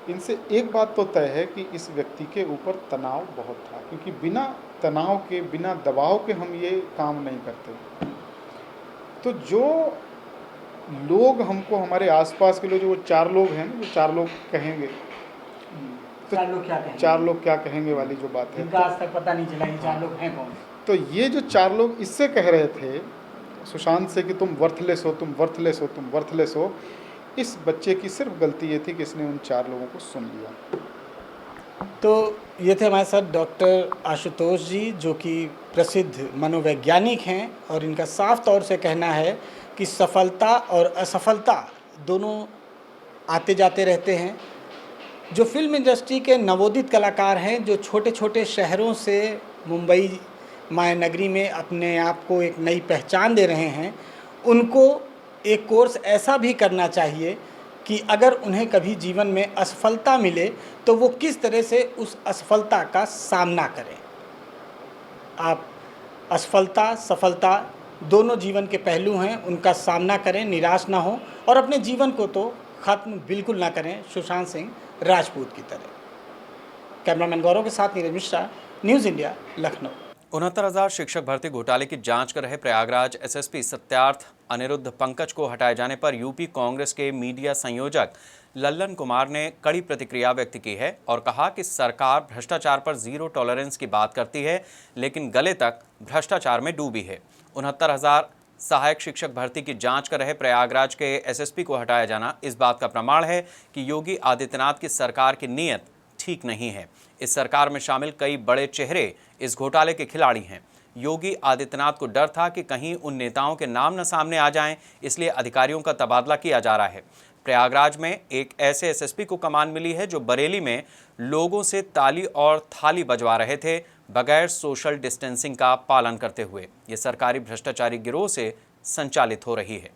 G: इनसे एक बात तो तय है कि इस व्यक्ति के ऊपर तनाव बहुत था, क्योंकि बिना तनाव के, बिना दबाव के हम ये काम नहीं करते। तो जो लोग हमको, हमारे आसपास के लोग, जो वो 4 लोग हैं, जो 4 लोग कहेंगे, तो
C: 4 लोग क्या कहेंगे?
G: 4 लोग क्या कहेंगे वाली जो बात है,
C: इनका आज तक पता नहीं चला ये 4 लोग हैं कौन।
G: तो ये जो 4 लोग इससे कह रहे थे सुशांत से कि तुम वर्थलेस हो, तुम वर्थलेस हो, तुम वर्थलेस हो, इस बच्चे की सिर्फ गलती ये थी कि इसने उन 4 लोगों को सुन लिया।
C: तो ये थे हमारे साथ डॉक्टर आशुतोष जी, जो कि प्रसिद्ध मनोवैज्ञानिक हैं, और इनका साफ तौर से कहना है कि सफलता और असफलता दोनों आते जाते रहते हैं। जो फिल्म इंडस्ट्री के नवोदित कलाकार हैं, जो छोटे छोटे शहरों से मुंबई मायानगरी में अपने आप को एक नई पहचान दे रहे हैं, उनको एक कोर्स ऐसा भी करना चाहिए कि अगर उन्हें कभी जीवन में असफलता मिले तो वो किस तरह से उस असफलता का सामना करें। आप असफलता, सफलता दोनों जीवन के पहलू हैं, उनका सामना करें, निराश ना हो, और अपने जीवन को तो ख़त्म बिल्कुल ना करें सुशांत सिंह राजपूत की तरह। कैमरामैन गौरव के साथ नीरज मिश्रा, न्यूज़ इंडिया, लखनऊ।
A: 69,000 शिक्षक भर्ती घोटाले की जांच कर रहे प्रयागराज एसएसपी सत्यार्थ अनिरुद्ध पंकज को हटाए जाने पर यूपी कांग्रेस के मीडिया संयोजक लल्लन कुमार ने कड़ी प्रतिक्रिया व्यक्त की है और कहा कि सरकार भ्रष्टाचार पर जीरो टॉलरेंस की बात करती है, लेकिन गले तक भ्रष्टाचार में डूबी है। 69,000 सहायक शिक्षक भर्ती की जांच कर रहे प्रयागराज के एसएसपी को हटाया जाना इस बात का प्रमाण है कि योगी आदित्यनाथ की सरकार की नीयत ठीक नहीं है। इस सरकार में शामिल कई बड़े चेहरे इस घोटाले के खिलाड़ी हैं। योगी आदित्यनाथ को डर था कि कहीं उन नेताओं के नाम न सामने आ जाएं, इसलिए अधिकारियों का तबादला किया जा रहा है। प्रयागराज में एक ऐसे एसएसपी को कमान मिली है जो बरेली में लोगों से ताली और थाली बजवा रहे थे, बगैर सोशल डिस्टेंसिंग का पालन करते हुए। ये सरकारी भ्रष्टाचारी गिरोह से संचालित हो रही है।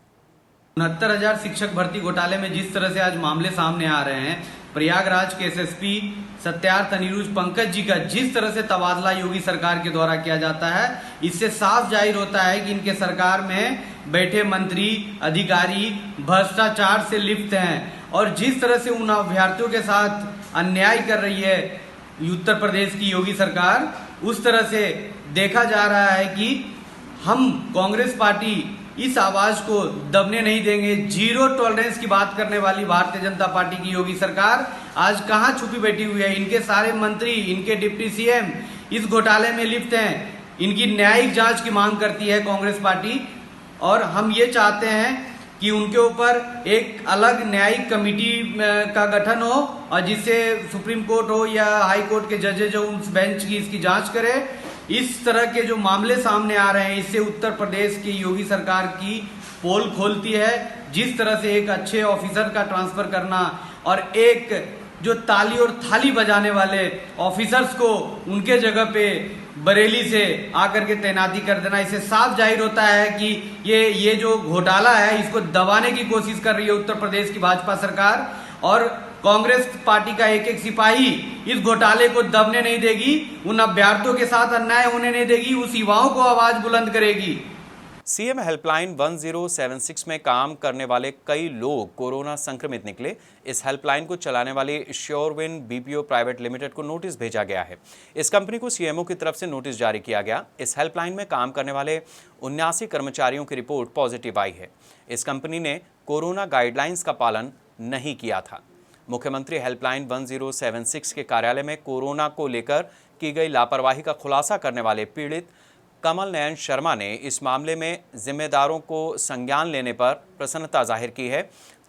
H: 69,000 शिक्षक भर्ती घोटाले में जिस तरह से आज मामले सामने आ रहे हैं, प्रयागराज के एसएसपी सत्यार्थ अनिरुद्ध पंकज जी का जिस तरह से तबादला योगी सरकार के द्वारा किया जाता है, इससे साफ जाहिर होता है कि इनके सरकार में बैठे मंत्री अधिकारी भ्रष्टाचार से लिप्त हैं। और जिस तरह से उन अभ्यर्थियों के साथ अन्याय कर रही है उत्तर प्रदेश की योगी सरकार, उस तरह से देखा जा रहा है कि हम कांग्रेस पार्टी इस आवाज को दबने नहीं देंगे। जीरो टॉलरेंस की बात करने वाली भारतीय जनता पार्टी की योगी सरकार आज कहां छुपी बैठी हुई है। इनके सारे मंत्री, इनके डिप्टी सीएम इस घोटाले में लिप्त हैं। इनकी न्यायिक जांच की मांग करती है कांग्रेस पार्टी, और हम ये चाहते हैं कि उनके ऊपर एक अलग न्यायिक कमेटी का गठन हो, और जिससे सुप्रीम कोर्ट हो या हाई कोर्ट के जजेज जो उस बेंच की इसकी जांच करे। इस तरह के जो मामले सामने आ रहे हैं, इससे उत्तर प्रदेश की योगी सरकार की पोल खोलती है। जिस तरह से एक अच्छे ऑफिसर का ट्रांसफर करना और एक जो ताली और थाली बजाने वाले ऑफिसर्स को उनके जगह पे बरेली से आकर के तैनाती कर देना, इससे साफ जाहिर होता है कि ये जो घोटाला है इसको दबाने की कोशिश कर रही है उत्तर प्रदेश की भाजपा सरकार। और कांग्रेस पार्टी का एक एक सिपाही इस घोटाले को दबने नहीं देगी, उन अभ्यर्थियों के साथ अन्याय होने नहीं देगी, उस युवाओं को आवाज बुलंद करेगी।
A: सीएम हेल्पलाइन 1076 में काम करने वाले कई लोग कोरोना संक्रमित निकले। इस हेल्पलाइन को चलाने वाली श्योरविन बीपीओ प्राइवेट लिमिटेड को नोटिस भेजा गया है। इस कंपनी को सीएमओ की तरफ से नोटिस जारी किया गया। इस हेल्पलाइन में काम करने वाले 79 कर्मचारियों की रिपोर्ट पॉजिटिव आई है। इस कंपनी ने कोरोना गाइडलाइंस का पालन नहीं किया था। मुख्यमंत्री हेल्पलाइन 1076 के कार्यालय में कोरोना को लेकर की गई लापरवाही का खुलासा करने वाले पीड़ित कमल नयन शर्मा ने इस मामले में जिम्मेदारों को संज्ञान लेने पर प्रसन्नता जाहिर की है।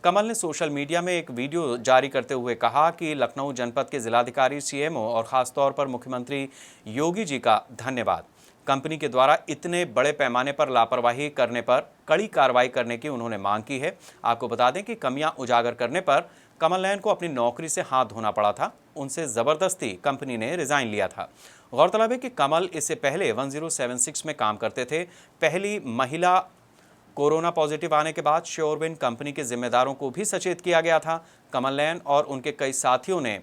A: कमल ने सोशल मीडिया में एक वीडियो जारी करते हुए कहा कि लखनऊ जनपद के जिलाधिकारी, सीएमओ और खासतौर पर मुख्यमंत्री योगी जी का धन्यवाद। कंपनी के द्वारा इतने बड़े पैमाने पर लापरवाही करने पर कड़ी कार्रवाई करने की उन्होंने मांग की है। आपको बता दें कि कमियां उजागर करने पर कमल नयन को अपनी नौकरी से हाथ धोना पड़ा था। उनसे ज़बरदस्ती कंपनी ने रिज़ाइन लिया था। गौरतलब है कि कमल इससे पहले 1076 में काम करते थे। पहली महिला कोरोना पॉजिटिव आने के बाद श्योरविंड कंपनी के जिम्मेदारों को भी सचेत किया गया था। कमल नयन और उनके कई साथियों ने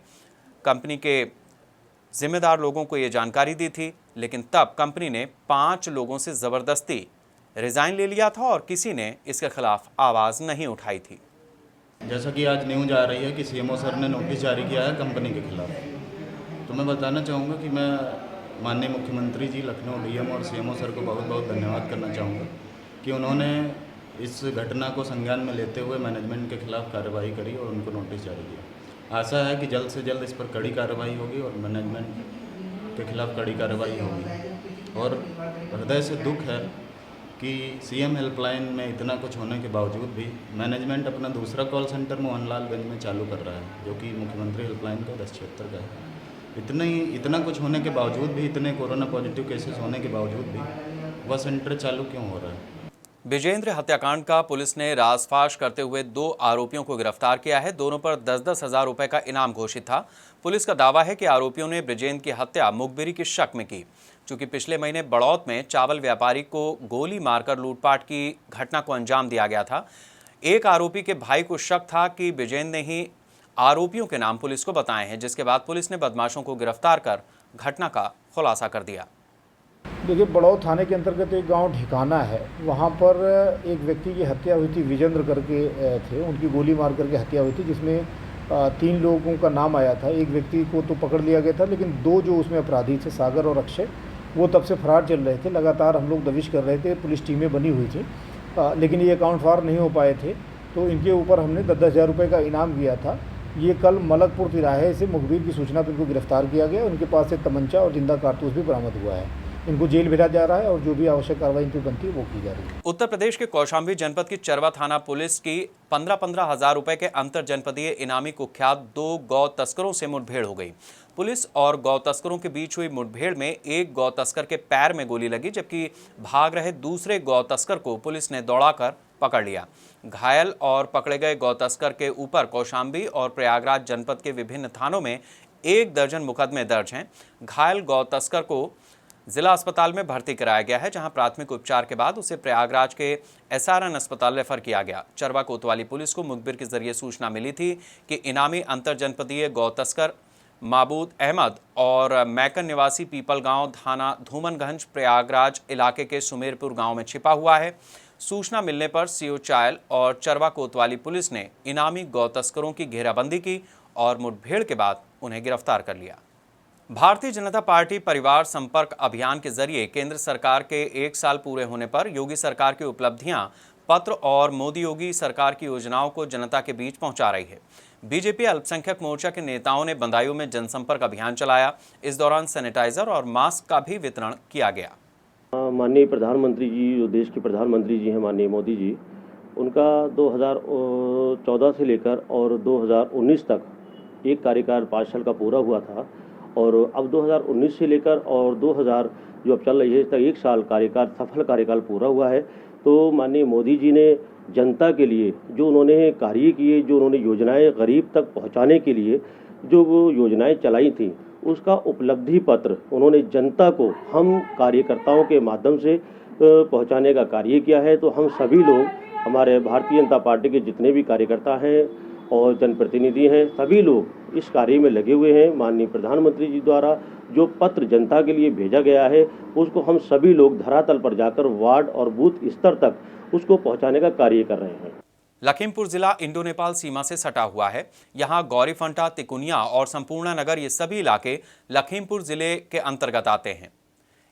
A: कंपनी के जिम्मेदार लोगों को ये जानकारी दी थी, लेकिन तब कंपनी ने 5 लोगों से ज़बरदस्ती रिज़ाइन ले लिया था और किसी ने इसके खिलाफ आवाज़ नहीं उठाई थी।
I: जैसा कि आज न्यूज़ आ रही है कि सीएमओ सर ने नोटिस जारी किया है कंपनी के खिलाफ, तो मैं बताना चाहूँगा कि मैं माननीय मुख्यमंत्री जी, लखनऊ डीएम और सीएमओ सर को बहुत बहुत धन्यवाद करना चाहूँगा कि उन्होंने इस घटना को संज्ञान में लेते हुए मैनेजमेंट के खिलाफ कार्रवाई करी और उनको नोटिस जारी किया। आशा है कि जल्द से जल्द इस पर कड़ी कार्रवाई होगी और मैनेजमेंट के खिलाफ कड़ी कार्रवाई होगी। और हृदय से दुख है कि सीएम हेल्पलाइन में इतना कुछ होने के बावजूद भी मैनेजमेंट अपना दूसरा कॉल सेंटर मोहनलालगंज में चालू कर रहा है, जो कि मुख्यमंत्री हेल्पलाइन का 1076 का है। इतना कुछ होने के बावजूद भी, इतने कोरोना पॉजिटिव केसेस होने के बावजूद भी वह सेंटर चालू क्यों हो रहा है?
A: विजेंद्र हत्याकांड का पुलिस ने राजफाश करते हुए 2 आरोपियों को गिरफ्तार किया है। दोनों पर 10-10 हज़ार रुपए का इनाम घोषित था। पुलिस का दावा है कि आरोपियों ने विजेंद्र की हत्या मुखबिरी के शक में की। चूंकि पिछले महीने बड़ौत में चावल व्यापारी को गोली मारकर लूटपाट की घटना को अंजाम दिया गया था। एक आरोपी के भाई को शक था कि विजेंद्र ने ही आरोपियों के नाम पुलिस को बताए हैं, जिसके बाद पुलिस ने बदमाशों को गिरफ्तार कर घटना का खुलासा कर दिया।
J: देखिए, बड़ौत थाने के अंतर्गत एक गांव ठिकाना है, वहां पर एक व्यक्ति की हत्या हुई थी, विजेंद्र करके थे, उनकी गोली मार करके हत्या हुई थी, जिसमें 3 लोगों का नाम आया था। एक व्यक्ति को तो पकड़ लिया गया था, लेकिन 2 जो उसमें अपराधी थे, सागर और अक्षय, वो तब से फरार चल रहे थे। लगातार हम लोग दबिश कर रहे थे, पुलिस टीमें बनी हुई थी, लेकिन ये अकाउंट फार नहीं हो पाए थे, तो इनके ऊपर हमने 10-10 हज़ार रुपये का इनाम दिया था। ये कल मलकपुर तिराहे से मुखबिर की सूचना पर इनको गिरफ्तार किया गया। उनके पास से तमंचा और जिंदा कारतूस भी बरामद हुआ है। इनको जेल भेजा जा रहा है और जो भी आवश्यक कार्रवाई इन पर बनती है वो की जा रही है।
A: उत्तर प्रदेश के कौशाम्बी जनपद की चरवा थाना पुलिस की 15-15 हज़ार रुपए के अंतर जनपदीय इनामी कुख्यात 2 गौ तस्करों से मुठभेड़ हो गई। पुलिस और गौ तस्करों के बीच हुई मुठभेड़ में एक गौ तस्कर के पैर में गोली लगी, जबकि भाग रहे दूसरे गौ तस्कर को पुलिस ने दौड़ाकर पकड़ लिया। घायल और पकड़े गए गौ तस्कर के ऊपर कौशाम्बी और प्रयागराज जनपद के विभिन्न थानों में 1 दर्जन मुकदमे दर्ज हैं। घायल गौ तस्कर को जिला अस्पताल में भर्ती कराया गया है, जहां प्राथमिक उपचार के बाद उसे प्रयागराज के SRN अस्पताल रेफर किया गया। चरवा कोतवाली पुलिस को मुखबिर के जरिए सूचना मिली थी कि इनामी अंतर जनपदीय गौ तस्कर माबूद अहमद और मैकन निवासी पीपल गांव थाना धूमनगंज प्रयागराज इलाके के सुमेरपुर गांव में छिपा हुआ है। सूचना मिलने पर CO चायल और चरवा कोतवाली पुलिस ने इनामी गौ तस्करों की घेराबंदी की और मुठभेड़ के बाद उन्हें गिरफ्तार कर लिया। भारतीय जनता पार्टी परिवार संपर्क अभियान के जरिए केंद्र सरकार के 1 साल पूरे होने पर योगी सरकार की उपलब्धियां, पत्र और मोदी योगी सरकार की योजनाओं को जनता के बीच पहुंचा रही है। बीजेपी अल्पसंख्यक मोर्चा के नेताओं ने बदायूं में जनसंपर्क अभियान चलाया। इस दौरान सैनिटाइजर और मास्क का भी वितरण किया गया।
K: माननीय प्रधानमंत्री जी, जो देश के प्रधानमंत्री जी हैं, माननीय मोदी जी, उनका 2014 से लेकर और 2019 तक एक कार्यकाल 5 साल का पूरा हुआ था, और अब 2019 से लेकर और 2000 जो अब चल रही है तक 1 साल कार्यकाल, सफल कार्यकाल पूरा हुआ है। तो माननीय मोदी जी ने जनता के लिए जो उन्होंने कार्य किए, जो उन्होंने योजनाएं गरीब तक पहुंचाने के लिए जो वो योजनाएं चलाई थी, उसका उपलब्धि पत्र उन्होंने जनता को हम कार्यकर्ताओं के माध्यम से पहुंचाने का कार्य किया है। तो हम सभी लोग, हमारे भारतीय जनता पार्टी के जितने भी कार्यकर्ता हैं और जनप्रतिनिधि हैं, सभी लोग इस कार्य में लगे हुए हैं। माननीय प्रधानमंत्री जी द्वारा जो पत्र जनता के लिए भेजा गया है, उसको हम सभी लोग धरातल पर जाकर वार्ड और बूथ स्तर तक उसको पहुंचाने का कार्य कर रहे हैं।
A: लखीमपुर जिला इंडो नेपाल सीमा से सटा हुआ है। यहाँ गौरीफंटा, तिकुनिया और संपूर्ण नगर, ये सभी इलाके लखीमपुर जिले के अंतर्गत आते हैं।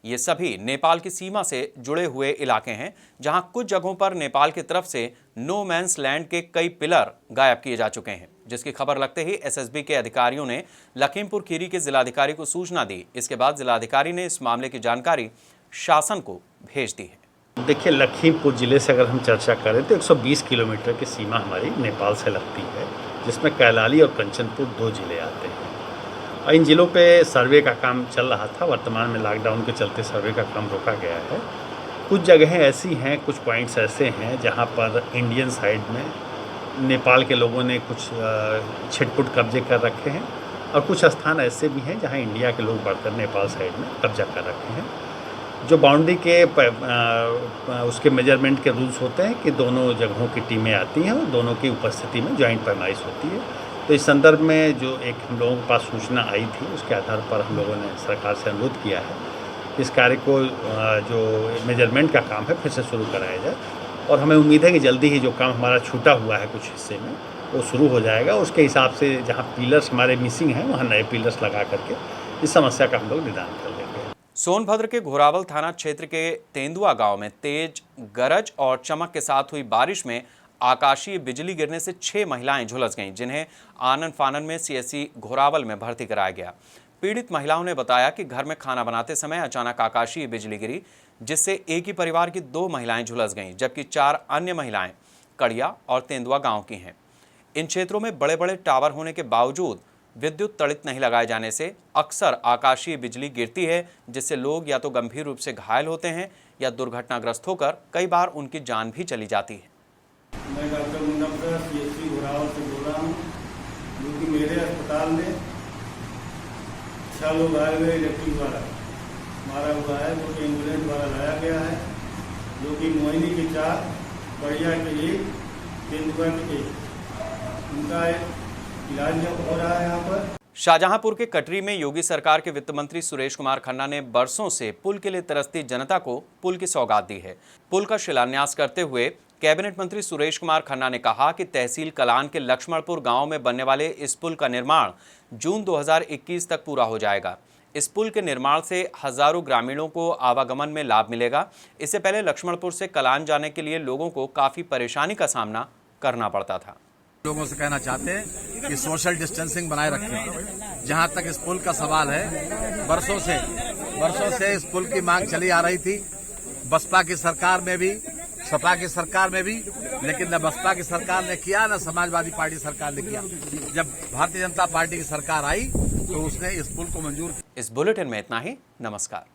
A: ये सभी नेपाल की सीमा से जुड़े हुए इलाके हैं, जहां कुछ जगहों पर नेपाल की तरफ से नो मैंस लैंड के कई पिलर गायब किए जा चुके हैं, जिसकी खबर लगते ही SSB के अधिकारियों ने लखीमपुर खीरी के जिलाधिकारी को सूचना दी। इसके बाद जिलाधिकारी ने इस मामले की जानकारी शासन को भेज दी है।
E: देखिए, लखीमपुर ज़िले से अगर हम चर्चा करें तो 120 किलोमीटर की सीमा हमारी नेपाल से लगती है, जिसमें कैलाली और कंचनपुर 2 ज़िले आते हैं। और इन ज़िलों पे सर्वे का काम चल रहा था। वर्तमान में लॉकडाउन के चलते सर्वे का काम रोका गया है। कुछ जगहें ऐसी हैं, कुछ पॉइंट्स ऐसे हैं जहाँ पर इंडियन साइड में नेपाल के लोगों ने कुछ छिटपुट कब्जे कर रखे हैं, और कुछ स्थान ऐसे भी हैं जहाँ इंडिया के लोग बढ़कर नेपाल साइड में कब्जा कर रखे हैं। जो बाउंड्री के उसके मेजरमेंट के रूल्स होते हैं कि दोनों जगहों की टीमें आती हैं और दोनों की उपस्थिति में जॉइंट पैमाइश होती है। तो इस संदर्भ में जो एक हम लोगों के पास सूचना आई थी, उसके आधार पर हम लोगों ने सरकार से अनुरोध किया है इस कार्य को जो मेजरमेंट का काम है फिर से शुरू कराया जाए, और हमें उम्मीद है कि जल्दी ही जो काम हमारा छूटा हुआ है कुछ हिस्से में वो शुरू हो जाएगा। उसके हिसाब से जहाँ पिलर्स हमारे मिसिंग हैं वहाँ नए पिलर्स लगा करके इस समस्या का हम लोग निदान कर लेंगे।
A: सोनभद्र के घोरावल थाना क्षेत्र के तेंदुआ गांव में तेज गरज और चमक के साथ हुई बारिश में आकाशीय बिजली गिरने से 6 महिलाएं झुलस गईं, जिन्हें आनन फानन में सीएससी घोरावल में भर्ती कराया गया। पीड़ित महिलाओं ने बताया कि घर में खाना बनाते समय अचानक आकाशीय बिजली गिरी, जिससे एक ही परिवार की 2 महिलाएं झुलस गईं, जबकि 4 अन्य महिलाएं कड़िया और तेंदुआ गांव की हैं। इन क्षेत्रों में बड़े बड़े टावर होने के बावजूद विद्युत तड़ित नहीं लगाए जाने से अक्सर आकाशीय बिजली गिरती है, जिससे लोग या तो गंभीर रूप से घायल होते हैं या दुर्घटनाग्रस्त होकर कई बार उनकी जान भी चली जाती है।
L: मैं डॉक्टर मुन्ना प्रसाद सीएससी घोरावल से बोल रहा हूँ, जो कि मेरे अस्पताल में 6 लोग आए हुए इलेक्ट्रिक द्वारा मारा हुआ है, जो कि एम्बुलेंस द्वारा लाया गया है, जो कि मोहिनी के 4, बढ़िया के 1, तेंदुआ के 1, उनका इलाज हो रहा है यहाँ पर।
A: शाहजहांपुर के कटरी में योगी सरकार के वित्त मंत्री सुरेश कुमार खन्ना ने बरसों से पुल के लिए तरसती जनता को पुल की सौगात दी है। पुल का शिलान्यास करते हुए कैबिनेट मंत्री सुरेश कुमार खन्ना ने कहा कि तहसील कलान के लक्ष्मणपुर गांव में बनने वाले इस पुल का निर्माण जून 2021 तक पूरा हो जाएगा। इस पुल के निर्माण से हजारों ग्रामीणों को आवागमन में लाभ मिलेगा। इससे पहले लक्ष्मणपुर से कलान जाने के लिए लोगों को काफी परेशानी का सामना करना पड़ता था।
M: लोगों से कहना चाहते हैं कि सोशल डिस्टेंसिंग बनाए रखें। जहां तक इस पुल का सवाल है, बरसों से इस पुल की मांग चली आ रही थी, बसपा की सरकार में भी, सपा की सरकार में भी, लेकिन न बसपा की सरकार ने किया न समाजवादी पार्टी सरकार ने किया। जब भारतीय जनता पार्टी की सरकार आई तो उसने इस पुल को मंजूर किया।
A: इस बुलेटिन में इतना ही। नमस्कार।